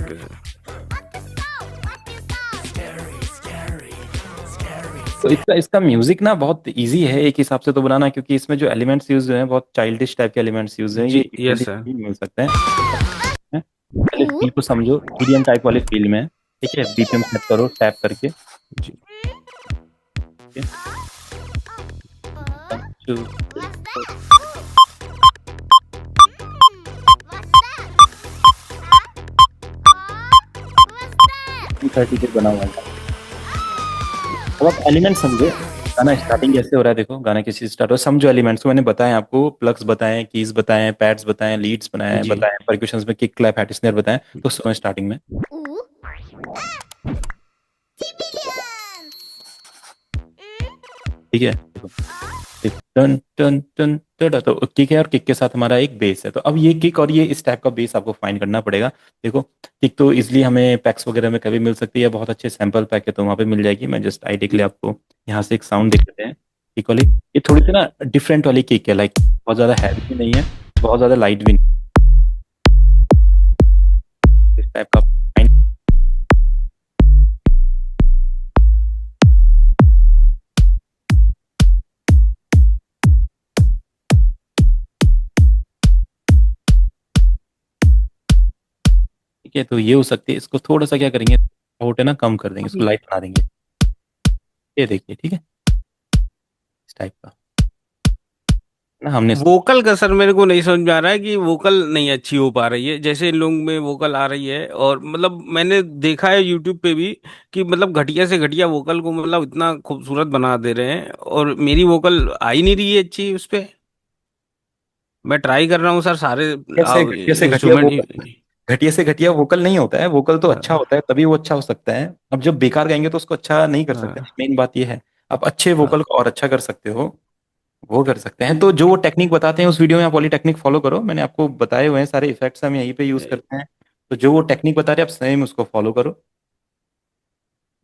Okay sir. तो इसका इसका म्यूजिक ना बहुत इजी है एक हिसाब से तो बनाना, क्योंकि इसमें जो एलिमेंट्स यूज हैं बहुत चाइल्डिश टाइप के एलिमेंट्स यूज हैं, ये जी इजीली यस सर। नहीं मिल सकते हैं। हैं? पहले फील को समझो, ईडीएम टाइप वाले फील में है, ठीक है। बीपीएम सेट करो टैप करके, जी ठीक है। 1 2 230 पे बना हुआ है। अब आप एलिमेंट समझो, गाना स्टार्टिंग कैसे हो रहा है, देखो गाना किसी से स्टार्ट हो, समझो एलिमेंट्स को। मैंने बताया आपको, प्लग्स बताएं, कीज बताएं, पैड्स बताएं, लीड्स बनाएं जी बताएं, परक्यूशंस में किक, क्लैप, हैट, स्नेयर बताएं। तो सुनो स्टार्टिंग में, ठीक है। देखो, टन टन टन टन, तो किक है और किक के साथ हमारा एक बेस है। तो अब ये किक और ये इस टाइप का बेस आपको फाइंड करना पड़ेगा। देखो, किक तो इजिली हमें पैक्स वगैरह में कभी मिल सकती है, बहुत अच्छे सैंपल पैक है तो वहाँ पे मिल जाएगी। मैं जस्ट आईडी के लिए आपको यहाँ से एक साउंड देख लेते हैं। किक वाली, ये थोड़ी सी ना डिफरेंट वाली किक है, लाइक बहुत ज़्यादा हैवी भी नहीं है, बहुत ज़्यादा लाइट भी नहीं, इस टाइप का find- ठीक है। तो ये हो सकती है, इसको थोड़ा सा क्या करेंगे, वोट है ना कम कर देंगे, इसको लाइट बना देंगे। ये देखिए, ठीक है, इस टाइप का ना हमने इसको। वोकल का सर मेरे को नहीं समझ में आ रहा है कि वोकल नहीं अच्छी हो पा रही है, जैसे इन लोग में वोकल आ रही है। और मतलब मैंने देखा है यूट्यूब पे भी कि मतलब घटिया से घटिया वोकल को मतलब इतना खूबसूरत बना दे रहे हैं, और मेरी वोकल आ ही नहीं रही है अच्छी उस पे। मैं ट्राई कर रहा हूँ सर सारे कैसे घटिया से घटिया इंस्ट्रूमेंट। वोकल, घटिया से घटिया वोकल नहीं होता है, वोकल तो अच्छा होता है तभी वो अच्छा हो सकता है। अब जब बेकार गाएंगे तो उसको अच्छा नहीं कर सकते, हाँ मेन बात ये है। आप अच्छे हाँ वोकल को और अच्छा कर सकते हो, वो कर सकते हैं। तो जो वो टेक्निक बताते हैं उस वीडियो में, आप वाली टेक्निक फॉलो करो, मैंने आपको बताए हुए हैं सारे इफेक्ट्स हम यहीं पे यूज करते हैं। तो जो वो टेक्निक बता रहे हैं आप सेम उसको फॉलो करो।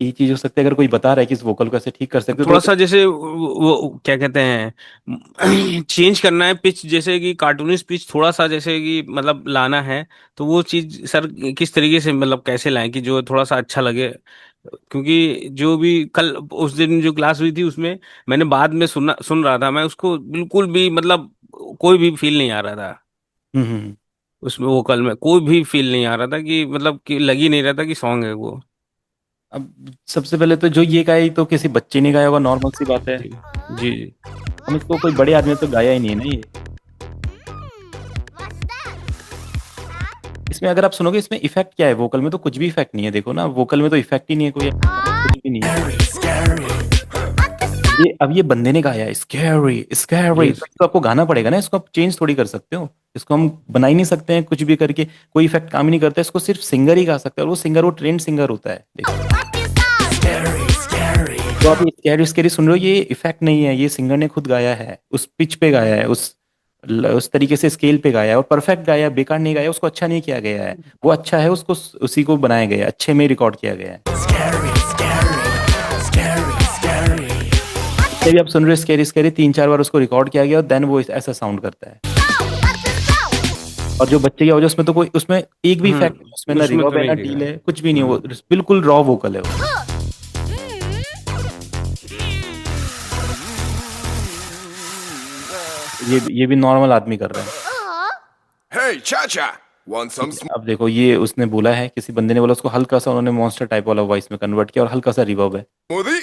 ये चीज हो सकती है, अगर कोई बता रहा है कि इस वोकल को ऐसे ठीक कर सकते हो थोड़ा तो। सा जैसे वो क्या कहते हैं चेंज करना है पिच, जैसे कि कार्टूनिस्ट पिच थोड़ा सा जैसे कि मतलब लाना है। तो वो चीज सर किस तरीके से मतलब कैसे लाएं कि जो थोड़ा सा अच्छा लगे? क्योंकि जो भी कल उस दिन जो क्लास हुई थी उसमें मैंने बाद में सुन रहा था मैं उसको, बिल्कुल भी मतलब कोई भी फील नहीं आ रहा था। हम्म। उसमें वोकल में कोई भी फील नहीं आ रहा था कि मतलब कि लग ही नहीं रहा था कि सॉन्ग है वो। अब सबसे पहले तो जो ये गाया तो किसी बच्चे ने गाया होगा, नॉर्मल सी बात है। जी जी जी। हम इसको कोई बड़े आदमी ने तो गाया ही नहीं है ना ये। इसमें अगर आप सुनोगे, इसमें इफेक्ट क्या है, वोकल में तो कुछ भी इफेक्ट नहीं है, देखो ना, वोकल में तो इफेक्ट ही नहीं है कोई, कुछ भी नहीं है। ये अब ये बंदे ने गाया है स्कैरी स्कैरी, यस। तो इसको आपको गाना पड़ेगा ना, इसको आप चेंज थोड़ी कर सकते हो। इसको हम बना ही नहीं सकते हैं कुछ भी करके, कोई इफेक्ट काम ही नहीं करता है, इसको सिर्फ सिंगर ही गा सकता है, और वो सिंगर वो ट्रेंड सिंगर होता है, देखो। तो आप ये स्कैरी स्कैरी सुन रहे हो, ये इफेक्ट नहीं है, ये सिंगर ने खुद गाया है, उस पिच पे गाया है, उस तरीके से स्केल पे गाया है, और परफेक्ट गाया है, बेकार नहीं गाया, उसको अच्छा नहीं किया गया है। वो अच्छा है, उसको उसी को बनाया गया है, अच्छे में रिकॉर्ड किया गया है। जितने भी आप सुन रहे हो स्कैरी स्कैरी, 3 4 बार उसको रिकॉर्ड किया गया और देन वो ऐसा साउंड करता है। और जो बच्चे की आवाज है, उसमें तो कोई, उसमें एक भी इफेक्ट नहीं, उसमें ना उसमें तो रिवर्ब है नहीं ना दिखा। डील है, कुछ भी नहीं है, वो हम्म। बिल्कुल रॉ वोकल है वो। ये भी नॉर्मल आदमी कर रहा है। Hey, Cha-Cha! Want some ठीक है, अब देखो ये उसने बोला है, किसी बंदे ने बोला, उसको हल्का सा उन्होंने मॉन्स्टर टाइप वाला वॉइस में कन्वर्ट किया और हल्का सा रिवर्ब है। smoothie?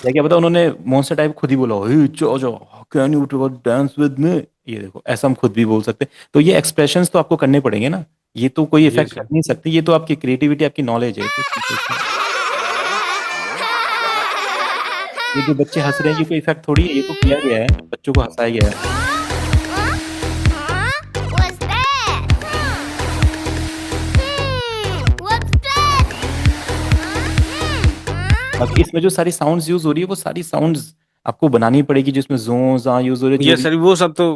या क्या पता उन्होंने मॉन्स्टर टाइप खुद ही बोला, हे चाचा, can you dance with me. ये देखो, ऐसा हम खुद भी बोल सकते हैं। तो ये एक्सप्रेशंस तो आपको करने पड़ेंगे ना, ये तो कोई ये इफेक्ट कर सर। नहीं सकती, ये तो आपकी क्रिएटिविटी, आपकी नॉलेज है, ये तो ये जो बच्चे हंस रहे हैं, ये कोई इफेक्ट थोड़ी है, ये तो किया गया है, बच्चों को हंसाया गया है। What's that? What's that? बाकी इसमें जो सारी साउंड्स यूज हो रही है, वो सारी साउंड्स आपको बनानी पड़ेगी जिसमें जोन्स यूज हो रहे जो ये भी सर वो सब तो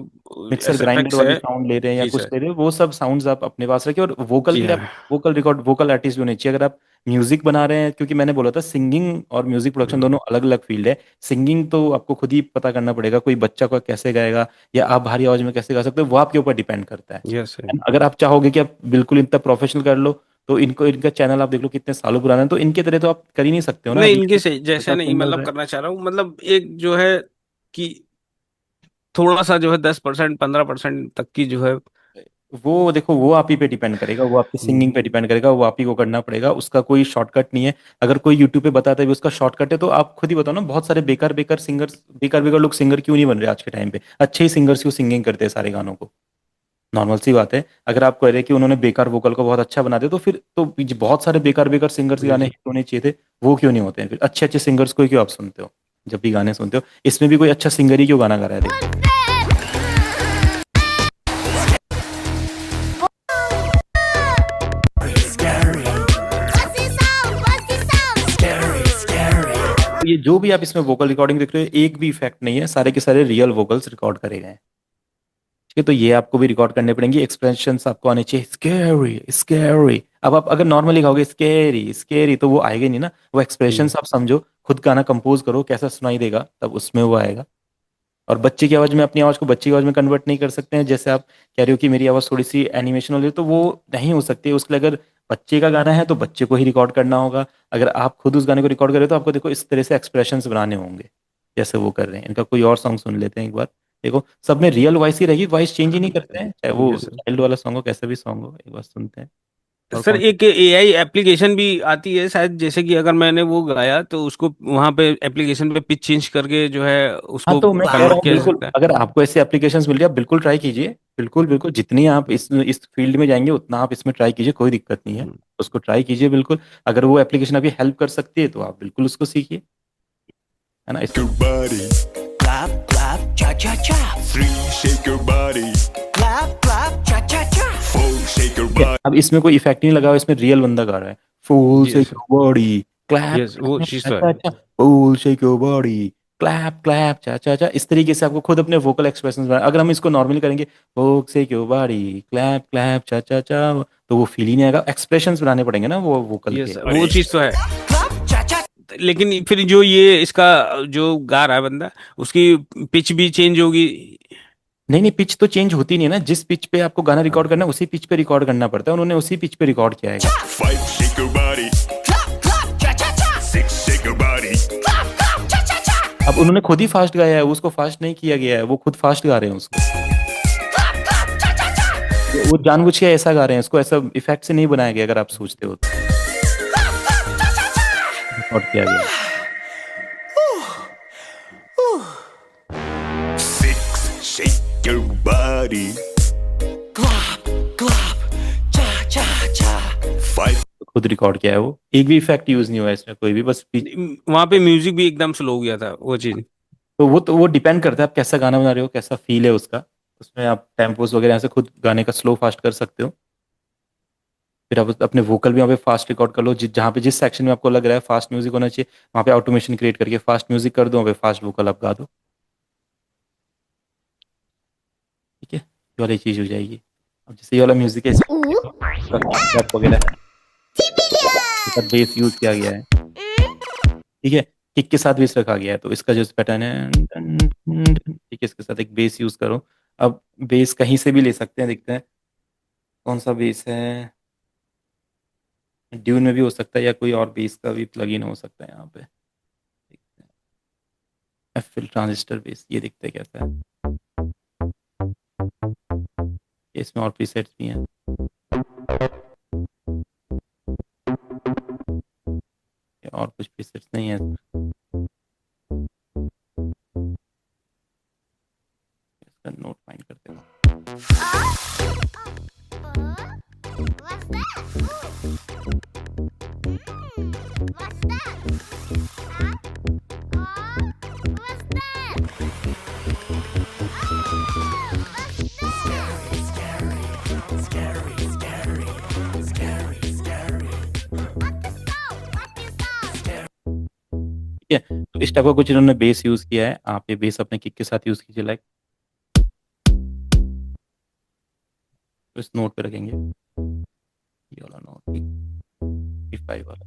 मिक्सर ग्राइंडर एफेक्ट्स वाली है। साउंड ले रहे हैं या जी कुछ सर। ले रहे हैं, वो सब साउंड्स आप अपने पास रखिए। और वोकल जी के लिए आप हाँ। वोकल रिकॉर्ड वोकल आर्टिस्ट भी होने चाहिए। अगर आप म्यूजिक बना रहे हैं, क्योंकि मैंने बोला था सिंगिंग और म्यूजिक प्रोडक्शन दोनों अलग अलग फील्ड है। सिंगिंग तो आपको खुद ही पता करना पड़ेगा, कोई बच्चा को कैसे गाएगा या आप भारी आवाज में कैसे गा सकते हो, वो आपके ऊपर डिपेंड करता है। Yes sir. अगर आप चाहोगे कि आप बिल्कुल इतना प्रोफेशनल कर लो, तो इनको इनका चैनल आप देख लो कितने सालों पुराना है, तो इनके तरह तो आप कर ही नहीं सकते हो ना। नहीं अभी इनके से जैसे बच्चा नहीं सिंगल मतलब रहे। करना चाह रहा हूँ, मतलब एक जो है कि थोड़ा सा जो है 10% 15% तक की जो है। वो देखो, वो आप ही पे डिपेंड करेगा, वो आपकी हम्म। सिंगिंग पे डिपेंड करेगा, वो आप ही को करना पड़ेगा, उसका कोई शॉर्टकट नहीं है। अगर कोई यूट्यूब पे बताता है भी उसका शॉर्टकट है, तो आप खुद ही बताओ ना, बहुत सारे बेकार बेकार सिंगर्स, बेकार बेकार लोग सिंगर क्यों नहीं बन रहे आज के टाइम पे? अच्छे ही सिंगर्स क्यों सिंगिंग करते हैं सारे गानों को? नॉर्मल सी बात है। अगर आप कह रहे हैं कि उन्होंने बेकार वोकल को बहुत अच्छा बना दिया, तो फिर तो बहुत सारे बेकार बेकार सिंगर्स के जी गाने जी। हिट होने चाहिए थे, वो क्यों नहीं होते हैं? फिर अच्छे अच्छे सिंगर्स को ही क्यों आप सुनते हो जब भी गाने सुनते हो? इसमें भी कोई अच्छा सिंगर ही क्यों गाना गा रहा है, देखो। What's that? What's the sound? What's the sound? तो ये जो भी आप इसमें वोकल रिकॉर्डिंग देख रहे हो, एक भी इफेक्ट नहीं है, सारे के सारे रियल वोकल्स रिकॉर्ड करे गए हैं। ठीक है, तो ये आपको भी रिकॉर्ड करने पड़ेंगे। एक्सप्रेशंस आपको आने चाहिए, स्कैरी स्कैरी। अब आप अगर नॉर्मली गाओगे स्कैरी स्कैरी, तो वो आएगा नहीं ना। वो हम्म। एक्सप्रेशंस आप समझो, खुद गाना कंपोज करो कैसा सुनाई देगा, तब उसमें वो आएगा। और बच्चे की आवाज में अपनी आवाज को बच्चे की आवाज में कन्वर्ट नहीं कर सकते हैं। जैसे आप कह रहे हो कि मेरी आवाज थोड़ी सी एनिमेशन वाली है, तो वो नहीं हो सकती। उसके लिए अगर बच्चे का गाना है तो बच्चे को ही रिकॉर्ड करना होगा। अगर आप खुद उस गाने को रिकॉर्ड कर रहे हो, तो आपको देखो इस तरह से एक्सप्रेशंस बनाने होंगे जैसे वो कर रहे हैं। इनका कोई और सॉन्ग सुन लेते हैं एक बार। देखो, सब में रियल वॉइस ही रहेगी, वॉइस चेंज ही नहीं करते हैं, चाहे वो यस सर। चाइल्ड वाला सॉन्ग हो, कैसा भी सॉन्ग हो। एक बार सुनते हैं। और सर कौन सा? एक एआई एप्लीकेशन भी आती है शायद, जैसे कि अगर मैंने वो गाया तो उसको वहां पे एप्लीकेशन पे पिच चेंज करके जो है हाँ, उसको तो मैं कह रहा कन्वर्ट हूँ किया जा बिल्कुल, सकता है। अगर आपको ऐसे एप्लीकेशंस मिल रही है, आप बिल्कुल ट्राई कीजिए। बिल्कुल बिल्कुल, जितनी आप इस फील्ड में जाएंगे उतना आप इसमें ट्राई कीजिए, कोई दिक्कत नहीं है। हम्म। उसको ट्राई कीजिए बिल्कुल। अगर वो एप्लीकेशन आपकी हेल्प कर सकती है, तो आप बिल्कुल उसको सीखिए, है ना। इस Your body. Clap, clap, cha cha cha. 3, shake your body. Clap, clap, cha cha cha. 4, shake your ठीक है, body. अब इसमें कोई इफेक्ट नहीं लगा हुआ, इसमें रियल बंदा गा रहा है। फूल जी shake sir. Your body, clap yes वो चीज तो अच्छा है। अच्छा, full shake your body, clap clap cha cha चा। इस तरीके से आपको खुद अपने वोकल एक्सप्रेशंस बनाए। अगर हम इसको नॉर्मली करेंगे, full shake your body, clap clap cha cha चा, तो वो फील ही नहीं आएगा। एक्सप्रेशंस बनाने पड़ेंगे ना वो वोकल यस के। सर वो चीज तो है। Clap, cha cha. लेकिन फिर जो ये इसका जो गा रहा है बंदा, उसकी पिच भी चेंज होगी। नहीं नहीं, पिच तो चेंज होती नहीं है ना। जिस पिच पे आपको गाना रिकॉर्ड हाँ। करना है, उसी पिच पे रिकॉर्ड करना पड़ता है। उन्होंने उसी पिच पे रिकॉर्ड किया है। 5, shake your body. Clap, clap, cha cha cha. 6, shake your body. Clap, clap, cha cha cha. अब उन्होंने खुद ही फास्ट गाया है, उसको फास्ट नहीं किया गया है, वो खुद फास्ट गा रहे हैं उसको। Clap, clap, cha cha cha. वो जानबूझ के ऐसा गा रहे हैं, इसको ऐसा इफेक्ट से नहीं बनाया गया, अगर आप सोचते हो तो। Clap, clap, cha cha cha. Record किया गया है। 6, shake your body. Clap, clap, cha cha cha. 5, खुद रिकॉर्ड किया है वो। एक भी इफेक्ट यूज नहीं हुआ है इसमें, कोई भी, बस वहां पे म्यूजिक भी एकदम स्लो हो गया था वो चीज। तो वो डिपेंड करता है आप कैसा गाना बना रहे हो, कैसा फील है उसका। उसमें आप टेम्पोस वगैरह ऐसे खुद गाने का स्लो फास्ट कर सकते हो। फिर आप अपने वोकल भी वहाँ पे फास्ट रिकॉर्ड कर लो। जहाँ पे जिस सेक्शन में आपको लग रहा है फास्ट म्यूजिक होना चाहिए, वहाँ पे ऑटोमेशन क्रिएट करके फास्ट म्यूजिक कर दो, वहाँ पे फास्ट वोकल आप गा दो। ठीक है, ये वाली चीज हो जाएगी। अब जैसे ये वाला म्यूजिक है, Ooh. रैप वगैरह है, इसका बेस यूज किया गया है। ठीक है, किक के साथ बेस रखा गया है, तो इसका जो पैटर्न है, ठीक है, इसके साथ एक बेस यूज करो। अब बेस कहीं से भी ले सकते हैं, देखते हैं कौन सा बेस है। ड्यून में भी हो सकता है, या कोई और बेस का भी प्लगइन हो सकता है यहाँ पे। देखते हैं, एफएल ट्रांजिस्टर बेस, ये देखते हैं कैसा है। इसमें और प्रीसेट्स भी हैं। और कुछ प्रीसेट्स नहीं है इसमें। इसका नोट फाइंड करते हैं। What's that? What's that? What's that? ठीक है, तो इस टाइप का कुछ इन्होंने बेस यूज किया है, आप ये बेस अपने किक के साथ यूज कीजिए, लाइक इस नोट पे रखेंगे, ये वाला नोट E5 वाला।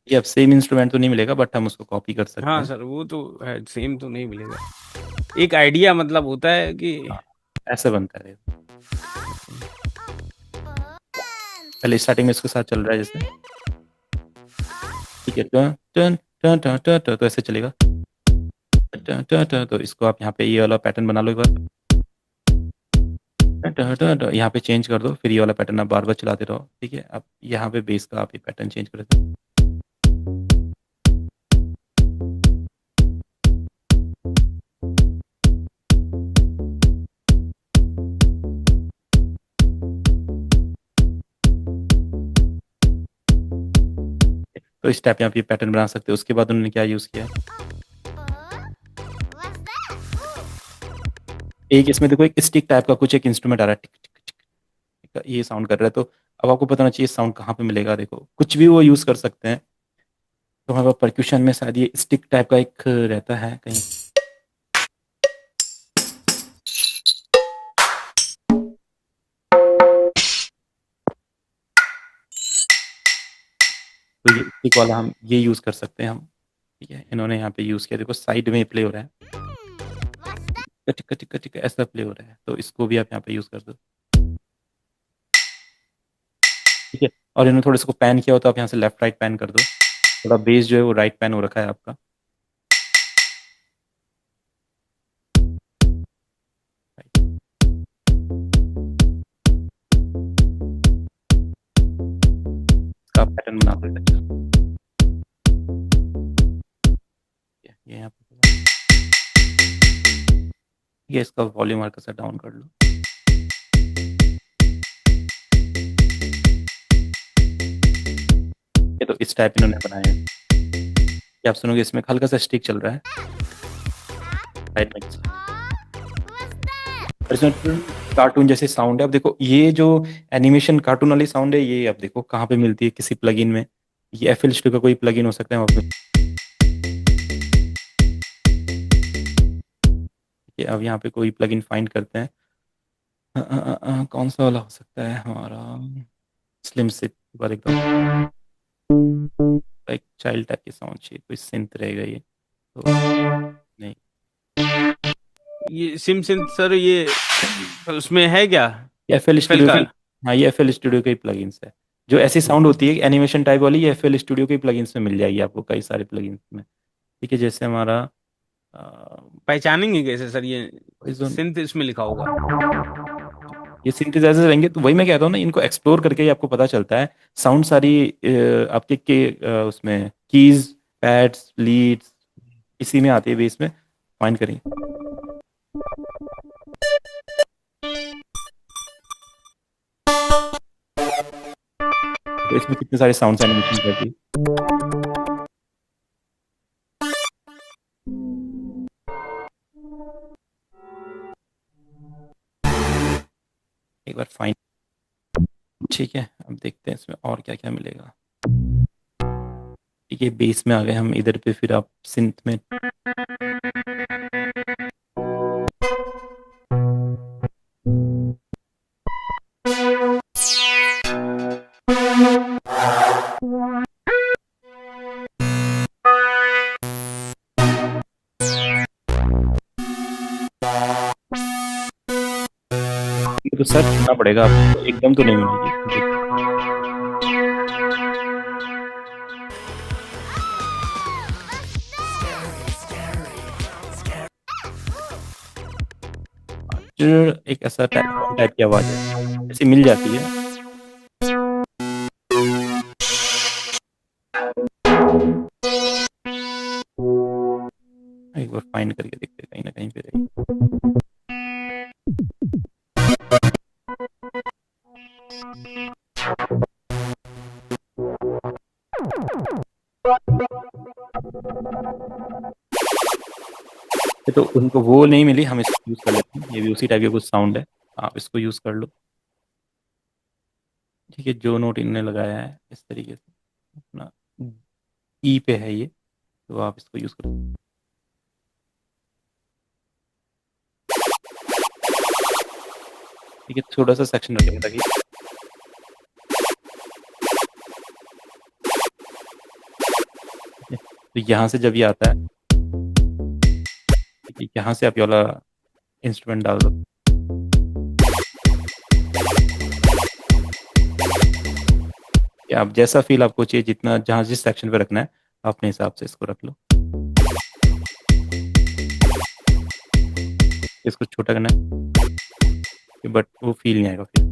ये अब सेम इंस्ट्रूमेंट तो नहीं मिलेगा, बट हम उसको कॉपी कर सकते हाँ हैं। सर, वो तो है, सेम तो नहीं मिलेगा। एक आइडिया मतलब होता है कि हाँ, ऐसे बनता है। पहले स्टार्टिंग में इसके साथ चल रहा है जैसे, ठीक है, टन टन टन टन टन टन, तो ऐसे चलेगा, टन टन टन, तो इसको आप यहाँ पे ये वाला पैटर्न बना लो एक बार, टन टन टन टन, यहाँ पे चेंज कर दो, फिर ये वाला पैटर्न आप बार बार चलाते रहो, ठीक है। अब यहाँ पे बेस का आप ये पैटर्न चेंज कर दो। तो इस टाइप यहाँ पे पैटर्न बना सकते हो। उसके बाद उन्होंने क्या यूज़ किया है, What's that? एक इसमें देखो एक स्टिक टाइप का कुछ एक इंस्ट्रूमेंट आ रहा है, टिक टिक टिक, टिक, ये साउंड कर रहा है। तो अब आपको पता होना चाहिए साउंड कहाँ पे मिलेगा। देखो कुछ भी वो यूज़ कर सकते हैं। तो हमारे पास परक्यूशन में शायद ये स्टिक टाइप का एक रहता है कहीं, तो ये स्टिक वाला हम ये यूज़ कर सकते हैं हम, ठीक है। इन्होंने यहाँ पे यूज़ किया, देखो साइड में प्ले हो रहा है, What's that? टिक टिक टिक ऐसा प्ले हो रहा है। तो इसको भी आप यहाँ पे यूज़ कर दो, ठीक है। और इन्होंने थोड़ा इसको पैन किया हो, तो आप यहाँ से लेफ्ट राइट पैन कर दो। थोड़ा बेस जो है वो राइट पैन हो रखा है आपका, इसका पैटर्न बना दो अच्छा। ये यहाँ पे ये इसका वॉल्यूम हल्का सा डाउन कर लो। ये तो इस टाइप इन्होंने बनाया है। ये आप सुनोगे इसमें हल्का सा स्टिक चल रहा है राइट में। What's that? इसमें कार्टून जैसे साउंड है। अब देखो ये जो एनिमेशन कार्टून वाली साउंड है, ये अब देखो कहाँ पे मिलती है, किसी प्लगइन में। ये FL Studio का कोई प्लगइन हो सकता है वहाँ पे। ये अब यहाँ पे कोई प्लगइन फाइंड करते हैं। कौन सा वाला हो सकता है हमारा, स्लिम सिप पर एकदम एक चाइल्ड टाइप की साउंड चाहिए, कोई सिंथ रहेगा ये तो नहीं। ये सिम सिंथ सर, ये उसमें है क्या? ये FL FL Studio का? की, हाँ ये FL Studio के प्लगइन्स है। जो ऐसी साउंड होती है एनिमेशन टाइप वाली, ये FL Studio के प्लगइन्स में मिल जाएगी आपको, कई सारे प्लगइन्स में, ठीक है। जैसे हमारा पहचानेंगे कैसे सर ये Horizon, सिंथ इसमें लिखा होगा? ये सिंथेसाइजर रहेंगे। तो वही मैं कहता हूँ ना, इनको एक्सप्लोर करके ही आपको पता चलता है। साउंड सारी आपके उसमें कीज, पैड्स, लीड्स इसी में आती है, बेस में फाइंड करेंगे। तो इसमें कितने सारे साउंड एनिमेशन करती है। एक बार फाइंड, ठीक है। अब देखते हैं इसमें और क्या क्या मिलेगा। ठीक है, बेस में आ गए हम इधर पे, फिर आप सिंथ में ये तो सर्च करना पड़ेगा आपको, एकदम तो नहीं मिलेगी। एक ऐसा टाइप की आवाज है, ऐसी मिल जाती है। एक बार फाइंड करके देखते हैं, कहीं ना कहीं पे रहेगी। तो उनको वो नहीं मिली, हम इसको यूज कर लेते हैं। ये भी उसी टाइप का कुछ साउंड है, आप इसको यूज कर लो। ठीक है, जो नोट इन्होंने लगाया है इस तरीके से अपना ई पे है ये, तो आप इसको यूज़ करो। ठीक है, थोड़ा सा सेक्शन रखेंगे ताकि तो यहाँ से जब ये आता है, ठीक है, यहाँ से आप ये वाला इंस्ट्रूमेंट डाल दो। कि आप जैसा फील आपको चाहिए, जितना जहाँ जिस सेक्शन पे रखना है आप अपने हिसाब से इसको रख लो। इसको छोटा करना है बट वो फील नहीं आएगा फिर।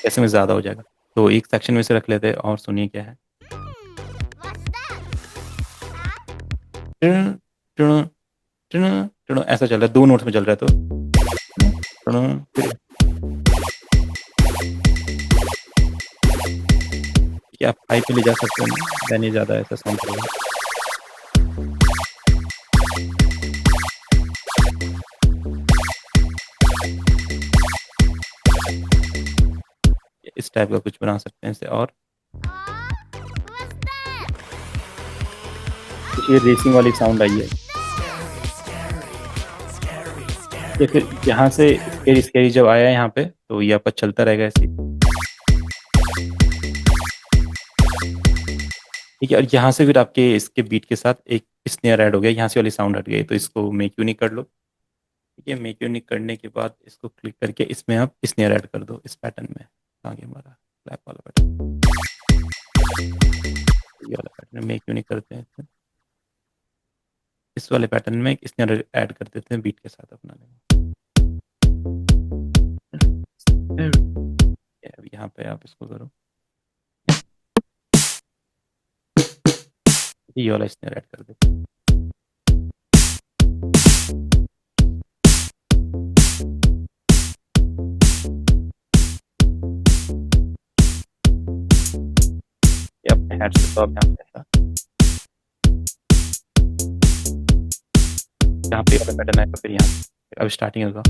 ऐसे में ज़्यादा हो जाएगा, तो एक सेक्शन में से रख लेते हैं और सुनिए क्या है। What's that? टण, टण, टण, टण, ऐसा चल रहा है, 2 नोट्स में चल रहा है, तो टण, फिर क्या आप हाई पे ले जा सकते हैं, देन ये ज़्यादा ऐसा साउंड करेगा। इस टाइप का कुछ बना सकते हैं इससे। और What's that? कुछ ये रेसिंग वाली साउंड आई है, या फिर यहाँ से स्केरी स्केरी जब आया है यहाँ पे, तो ये आपका चलता रहेगा ऐसे। ठीक है, और यहाँ से फिर आपके इसके बीट के साथ एक स्नेयर ऐड हो गया, यहाँ से वाली साउंड हट गई, तो इसको मेक यूनिक कर लो। ठीक है, मेक यूनिक करने के बाद इसको क्लिक करके इसमें आप स्नेयर ऐड कर दो इस पैटर्न में। आगे हमारा क्लैप वाला पैटर्न, ये वाला पैटर्न मेक यूनिक करते हैं इसमें। इस वाले पैटर्न में स्नेयर ऐड कर देते हैं बीट के साथ अपना। अब यहाँ पे आप इसको करो, ये वाला स्नेयर ऐड कर देते हैं। ये अपने हेड से तो आप यहाँ पे ऐसा, यहाँ पे वाला पैटर्न आएगा, फिर यहाँ अब स्टार्टिंग होगा।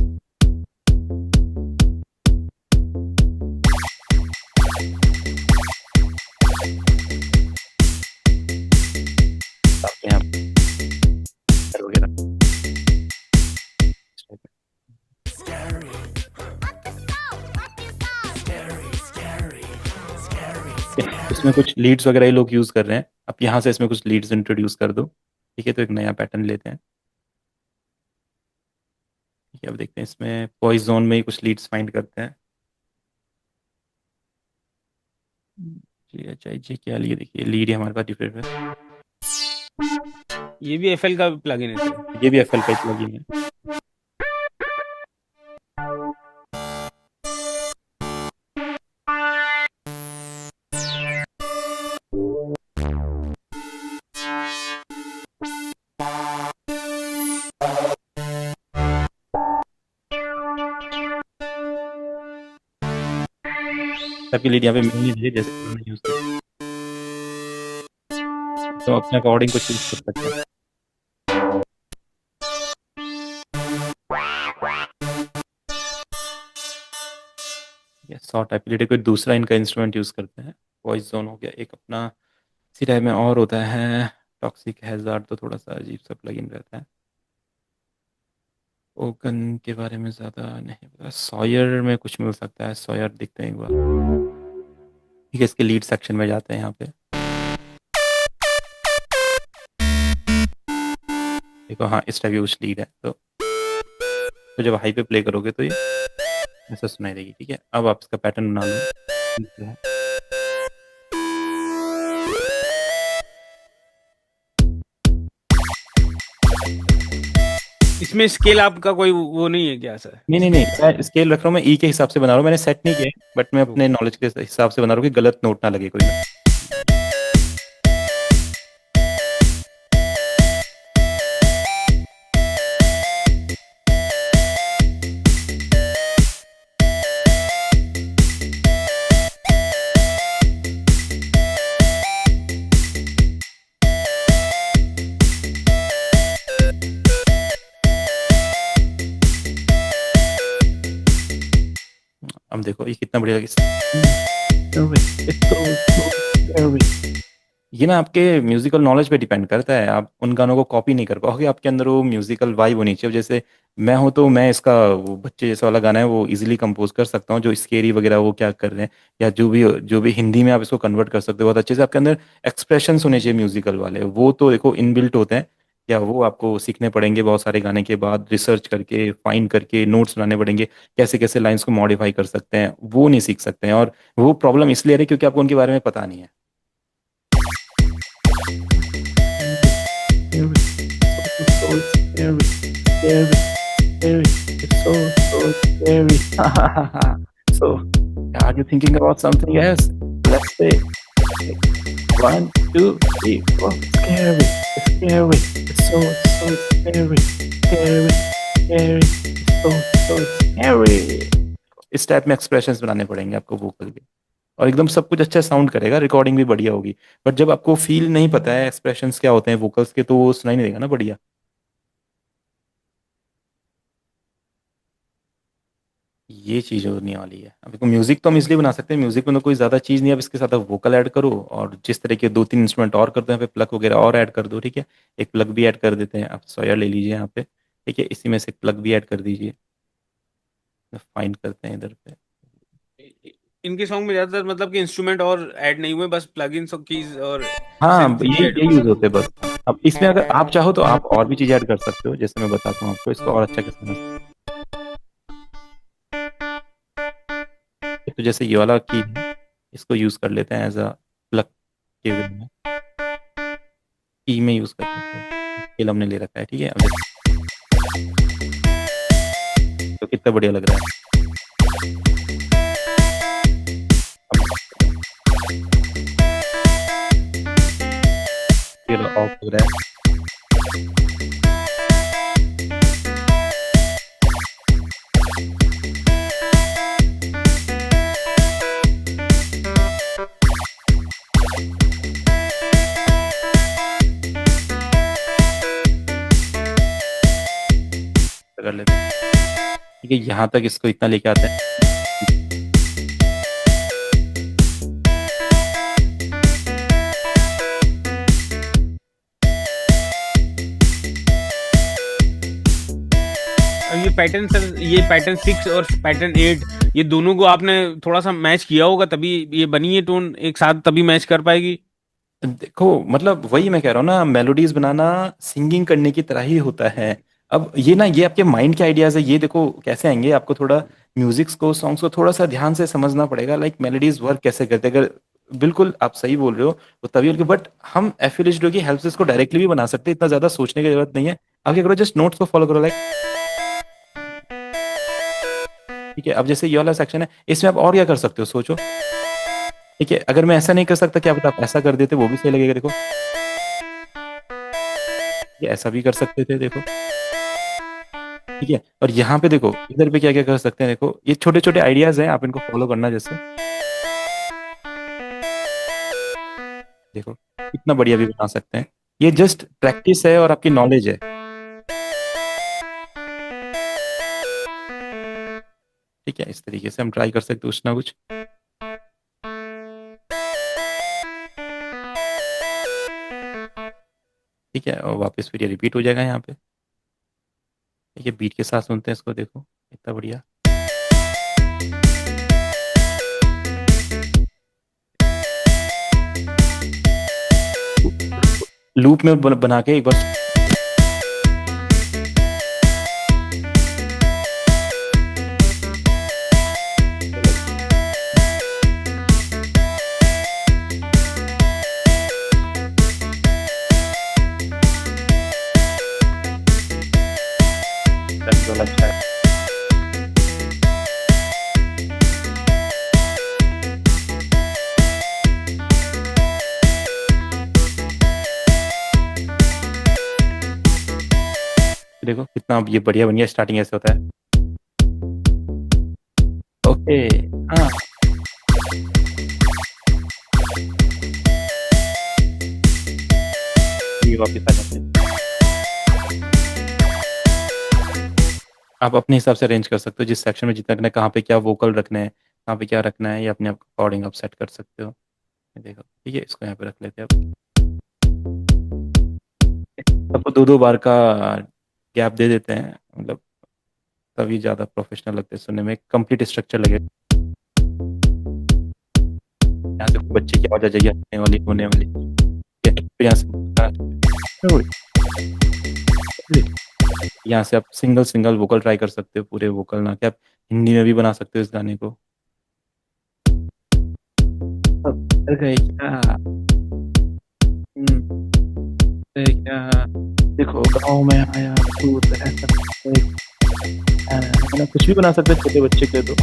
आपके यहाँ पे वगैरह इसमें कुछ लीड्स वगैरह ये लोग यूज़ कर रहे हैं, आप यहाँ से इसमें कुछ लीड्स इंट्रोड्यूस कर दो। ठीक है, तो एक नया पैटर्न लेते हैं। ठीक है, अब देखते हैं इसमें वॉइस जोन में ही कुछ लीड्स फाइंड करते हैं। जी अच्छा, जी क्या लिए, देखिए लीड हमारे पास डिफरेंट है, ये भी एफएल का प्लगइन है। ये भी एफएल का ही प्लगइन है। सबकी लीड यहाँ पे मिल नहीं रही जैसे उन्होंने यूज किया, तो अपने अकॉर्डिंग कुछ यूज कर सकते हैं। सॉ टाइप लीड कोई दूसरा इनका इंस्ट्रूमेंट यूज करते हैं। वॉइस जोन हो गया एक अपना, इसी टाइप में और होता है टॉक्सिक हैजार्ड, तो थोड़ा सा अजीब सा प्लगइन रहता है। ओगन के बारे में ज़्यादा नहीं पता, सॉयर में कुछ मिल सकता है, सॉयर देखते हैं एक बार। ठीक है, इसके लीड सेक्शन में जाते हैं यहाँ पे, देखो हाँ इस टाइप की कुछ लीड है, तो जब हाई पे प्ले करोगे तो ये ऐसा सुनाई देगी। ठीक है, अब आप इसका पैटर्न बना लो। इसमें स्केल आपका कोई वो नहीं है क्या सर? नहीं नहीं नहीं, मैं स्केल रख रहा हूँ, मैं ई के हिसाब से बना रहा हूँ, मैंने सेट नहीं किया, बट मैं अपने नॉलेज के हिसाब से बना रहा हूँ कि गलत नोट ना लगे कोई। कितना बढ़िया लगे। ये ना आपके म्यूजिकल नॉलेज पे डिपेंड करता है, आप उन गानों को कॉपी नहीं कर पाओगे, आपके अंदर वो म्यूजिकल वाइब होनी चाहिए। अब जैसे मैं हूँ तो मैं इसका वो बच्चे जैसा वाला गाना है वो इजीली कंपोज कर सकता हूँ, जो स्केरी वगैरह वो क्या कर रहे हैं, या जो भी हिंदी में आप इसको कन्वर्ट कर सकते हो बहुत अच्छे से। आपके अंदर एक्सप्रेशंस होने चाहिए म्यूजिकल वाले, वो तो देखो इनबिल्ट होते हैं, या वो आपको सीखने पड़ेंगे बहुत सारे गाने के बाद, रिसर्च करके फाइंड करके नोट्स बनाने पड़ेंगे, कैसे कैसे लाइंस को मॉडिफाई कर सकते हैं, वो नहीं सीख सकते हैं। और वो प्रॉब्लम इसलिए आ रही है क्योंकि आपको उनके बारे में पता नहीं है। So scary, scary, scary. It's so scary. So, are you thinking about something else? Let's say, one, two, three, four. Scary, scary. It's so scary, scary, scary. It's so scary. इस टाइप में expressions बनाने पड़ेंगे आपको vocal के, और एकदम सब कुछ अच्छा साउंड करेगा, रिकॉर्डिंग भी बढ़िया होगी। बट जब आपको फील नहीं पता है एक्सप्रेशंस क्या होते हैं वोकल्स के, तो वो सुनाई नहीं देगा ना बढ़िया। ये चीज होने वाली है। अब देखो म्यूजिक तो हम इसलिए बना सकते हैं, म्यूजिक में तो कोई ज्यादा चीज नहीं है, अब इसके साथ आप वोकल ऐड करो, और जिस तरह के 2-3 इंस्ट्रूमेंट और कर दो यहाँ पे, प्लग वगैरह और ऐड कर दो, ठीक है। एक प्लग भी ऐड कर देते हैं, आप सॉयर ले लीजिए यहाँ पे, ठीक है, इसी में से एक प्लग भी ऐड कर दीजिए, फाइंड करते हैं इधर पे। इनके सॉन्ग में ज्यादातर मतलब कि इंस्ट्रूमेंट और ऐड नहीं हुए, बस प्लगइन्स और कीज और हाँ, सिंथ ही ये ऐड ये हुए यूज हैं। होते हैं बस। अब इसमें अगर आप चाहो तो आप और भी चीज ऐड कर सकते हो, जैसे मैं बताता हूँ आपको इसको और अच्छा कैसे समझ। तो जैसे ये वाला की है, इसको यूज कर लेते हैं एज अ प्लग के वे में, ई में यूज कर लेते हैं, स्केल हमने ले रखा है, ठीक है। अब तो कितना बढ़िया लग रहा है। फिर ऑफ हो रहा है। कर लेते हैं, ठीक है, यहाँ तक इसको इतना लेके आते हैं। अब ये पैटर्न सर, ये पैटर्न 6 और पैटर्न 8, ये दोनों को आपने थोड़ा सा मैच किया होगा, तभी ये बनी है टोन एक साथ, तभी मैच कर पाएगी। देखो मतलब वही मैं कह रहा हूँ ना, मेलोडीज बनाना सिंगिंग करने की तरह ही होता है। अब ये ना, ये आपके माइंड के आइडियाज है, ये देखो कैसे आएंगे, आपको थोड़ा म्यूजिक्स को, सॉन्ग्स को थोड़ा सा ध्यान से समझना पड़ेगा, लाइक मेलोडीज वर्क कैसे करते हैं। अगर बिल्कुल आप सही बोल रहे हो तो तभी होगी, बट हम एफिलिएटेड की हेल्प से इसको डायरेक्टली भी बना सकते हैं, इतना ज्यादा सोचने की जरूरत नहीं है। आप क्या करो, जस्ट नोट्स को फॉलो करो, लाइक, ठीक है। अब जैसे ये वाला सेक्शन है, इसमें आप और क्या कर सकते हो सोचो, ठीक है। अगर मैं ऐसा नहीं कर सकता, क्या पता आप ऐसा कर देते, वो भी सही लगेगा, देखो ये ऐसा भी कर सकते थे, देखो, ठीक है। और यहाँ पे देखो, इधर पे क्या क्या कर सकते हैं, देखो ये छोटे छोटे आइडियाज हैं, आप इनको फॉलो करना, जैसे देखो कितना बढ़िया भी बना सकते हैं। ये जस्ट प्रैक्टिस है और आपकी नॉलेज है, ठीक है। इस तरीके से हम ट्राई कर सकते हैं कुछ ना कुछ। ठीक है, और वापस फिर ये रिपीट हो जाएगा यहाँ पे, ठीक है। बीट के साथ सुनते हैं इसको, देखो इतना बढ़िया। लूप में बना के एक बार अच्छा है। देखो कितना अब ये बढ़िया बन गया, स्टार्टिंग ऐसे होता है, ओके। हाँ, ये वापस आ जाते हैं। आप अपने हिसाब से अरेंज कर सकते हो, जिस सेक्शन में जितना कहाँ पे क्या वोकल रखने हैं, कहाँ पे क्या रखना है ये अपने आप अकॉर्डिंग आप सेट कर सकते हो। ये देखो ठीक है, इसको यहाँ पे रख लेते हैं अब। सबको दो दो बार का गैप दे देते हैं, मतलब तभी ज़्यादा प्रोफेशनल लगते हैं सुनने में, कंप्लीट स्ट्रक्चर लगे। यहाँ से बच्चे की आवाज़ आ जाएगी, हंसने वाली होने वाली। ठीक है, फिर यहाँ से आप सिंगल सिंगल वोकल ट्राई कर सकते हो, पूरे वोकल ना कि आप हिंदी में भी बना सकते हो इस गाने को। अब डर गए क्या? डर गए क्या? देखो गाँव में आया तू तो ऐसा मतलब कुछ भी बना सकते हो छोटे बच्चे के लिए। तो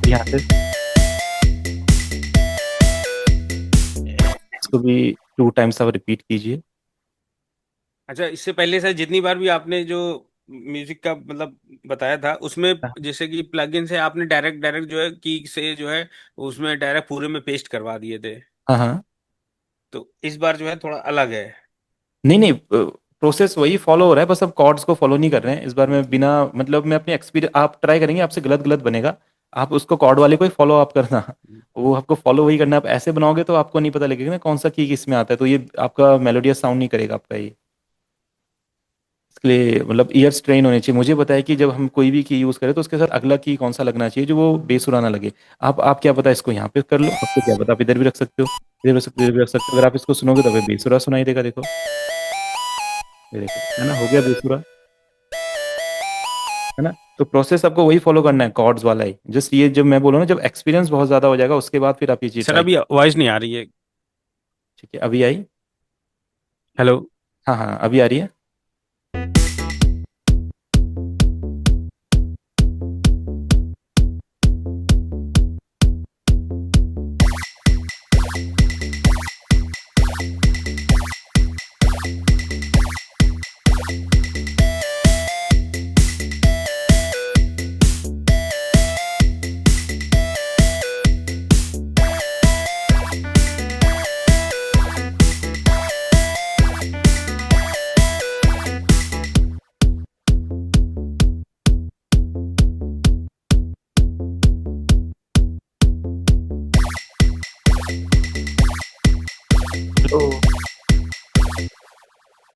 यहाँ से इसको भी 2 टाइम्स आप रिपीट कीजिए। अच्छा, इससे पहले सर जितनी बार भी आपने जो म्यूजिक का मतलब बताया था उसमें, जैसे कि प्लगइन से आपने डायरेक्ट डायरेक्ट जो है की से जो है उसमें डायरेक्ट पूरे में पेस्ट करवा दिए थे, हाँ हाँ। तो इस बार जो है थोड़ा अलग है। नहीं नहीं, प्रोसेस वही फॉलो हो रहा है, बस अब कॉर्ड्स को फॉलो नहीं कर रहे हैं इस बार। मैं बिना मतलब मैं अपने एक्सपीरियंस, आप ट्राई करेंगे आपसे गलत गलत बनेगा, आप उसको कॉर्ड वाले को ही फॉलो आप करना। वो आपको फॉलो वही करना है। आप ऐसे बनाओगे तो आपको नहीं पता लगेगा ना कौन सा की किस में आता है, तो ये आपका मेलोडियस साउंड नहीं करेगा आपका ये। इसके लिए मतलब ईयर्स ट्रेन होने चाहिए। मुझे पता है कि जब हम कोई भी की यूज़ करें तो उसके साथ अगला की कौन सा लगना चाहिए जो वो बेसुराना लगे। आप क्या पता इसको यहाँ पे कर लो, आपको क्या पता आप इधर भी रख सकते हो, इधर भी रख सकते हो, इधर भी रख सकते हो। अगर आप इसको सुनोगे तो फिर बेसुरा सुनाई देगा। देखो ये देखो, है ना, हो गया बेसुरा, है ना। तो प्रोसेस आपको वही फॉलो करना है, कॉर्ड्स वाला ही। जस्ट ये जब मैं बोलूँ ना, जब एक्सपीरियंस बहुत ज़्यादा हो जाएगा उसके बाद फिर आप ये चीज़ सर ट्राई। अभी आवाज नहीं आ रही है। ठीक है, अभी आई? हेलो। हाँ हाँ, अभी आ रही है। हेलो।